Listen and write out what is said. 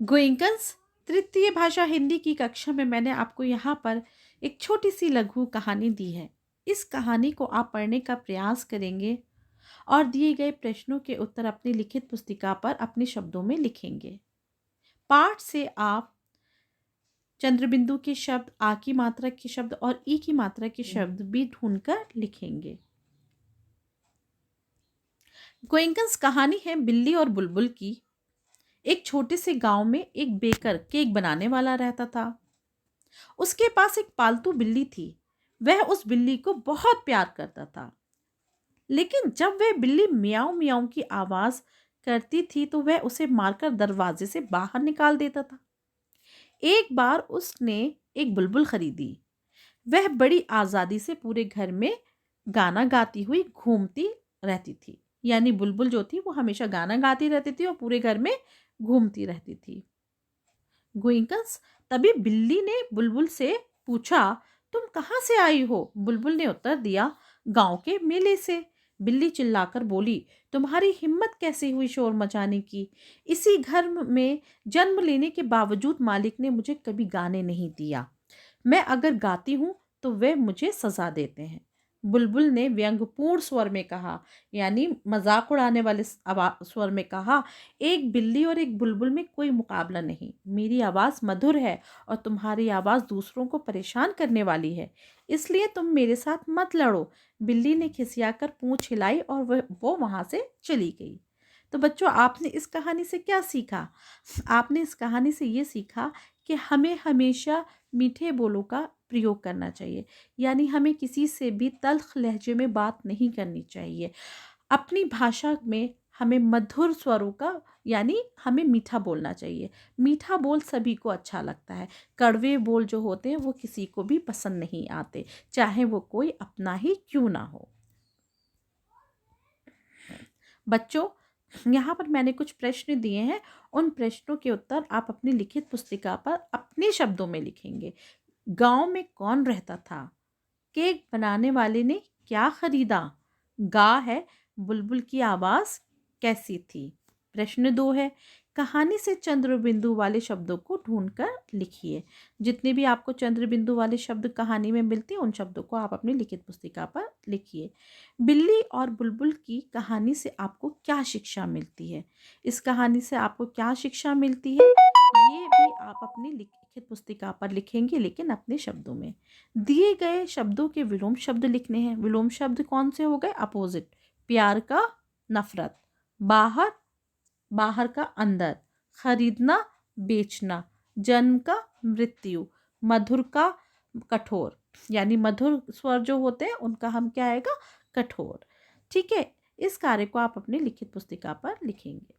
गोइंकन्स तृतीय भाषा हिंदी की कक्षा में मैंने आपको यहाँ पर एक छोटी सी लघु कहानी दी है। इस कहानी को आप पढ़ने का प्रयास करेंगे और दिए गए प्रश्नों के उत्तर अपनी लिखित पुस्तिका पर अपने शब्दों में लिखेंगे। पाठ से आप चंद्रबिंदु के शब्द, आ की मात्रा के शब्द और ई की मात्रा के शब्द भी ढूंढकर लिखेंगे। गोइंकन्स कहानी है बिल्ली और बुलबुल की। एक छोटे से गांव में एक बेकर केक बनाने वाला रहता था। उसके पास एक पालतू बिल्ली थी। वह उस बिल्ली को बहुत प्यार करता था, लेकिन जब वह बिल्ली मियाऊ मियाऊ की आवाज करती थी तो वह उसे मारकर दरवाजे से बाहर निकाल देता था। एक बार उसने एक बुलबुल खरीदी। वह बड़ी आजादी से पूरे घर में गाना गाती हुई घूमती रहती थी। यानी बुलबुल जो थी वो हमेशा गाना गाती रहती थी और पूरे घर में घूमती रहती थी। गुइंकन्स तभी बिल्ली ने बुलबुल से पूछा, तुम कहाँ से आई हो? बुलबुल ने उत्तर दिया, गांव के मेले से। बिल्ली चिल्लाकर बोली, तुम्हारी हिम्मत कैसे हुई शोर मचाने की? इसी घर में जन्म लेने के बावजूद मालिक ने मुझे कभी गाने नहीं दिया। मैं अगर गाती हूं तो वे मुझे सजा देते हैं। बुलबुल ने व्यंग्यपूर्ण स्वर में कहा, यानी मजाक उड़ाने वाले स्वर में कहा, एक बिल्ली और एक बुलबुल में कोई मुकाबला नहीं। मेरी आवाज़ मधुर है और तुम्हारी आवाज़ दूसरों को परेशान करने वाली है, इसलिए तुम मेरे साथ मत लड़ो। बिल्ली ने खिसियाकर पूंछ हिलाई और वो वहां से चली गई। तो बच्चों, आपने इस कहानी से क्या सीखा? आपने इस कहानी से ये सीखा कि हमें हमेशा मीठे बोलों का प्रयोग करना चाहिए। यानी हमें किसी से भी तल्ख लहजे में बात नहीं करनी चाहिए। अपनी भाषा में हमें मधुर स्वरों का, यानी हमें मीठा बोलना चाहिए। मीठा बोल सभी को अच्छा लगता है। कड़वे बोल जो होते हैं वो किसी को भी पसंद नहीं आते, चाहे वो कोई अपना ही क्यों ना हो। बच्चों, यहाँ पर मैंने कुछ प्रश्न दिए हैं। उन प्रश्नों के उत्तर आप अपनी लिखित पुस्तिका पर अपने शब्दों में लिखेंगे। गांव में कौन रहता था? केक बनाने वाले ने क्या खरीदा? गा है, बुलबुल की आवाज कैसी थी? प्रश्न 2 है, कहानी से चंद्र बिंदु वाले शब्दों को ढूंढकर लिखिए। जितने भी आपको चंद्र बिंदु वाले शब्द कहानी में मिलते हैं उन शब्दों को आप अपनी लिखित पुस्तिका पर लिखिए। बिल्ली और बुलबुल की कहानी से आपको क्या शिक्षा मिलती है? इस कहानी से आपको क्या शिक्षा मिलती है, ये भी आप अपनी लिखित पुस्तिका पर लिखेंगे, लेकिन अपने शब्दों में। दिए गए शब्दों के विलोम शब्द लिखने हैं। विलोम शब्द कौन से हो गए? अपोजिट। प्यार का नफरत, बाहर, बाहर का अंदर, खरीदना बेचना, जन्म का मृत्यु, मधुर का कठोर। यानी मधुर स्वर जो होते हैं उनका हम क्या आएगा? कठोर। ठीक है, इस कार्य को आप अपनी लिखित पुस्तिका पर लिखेंगे।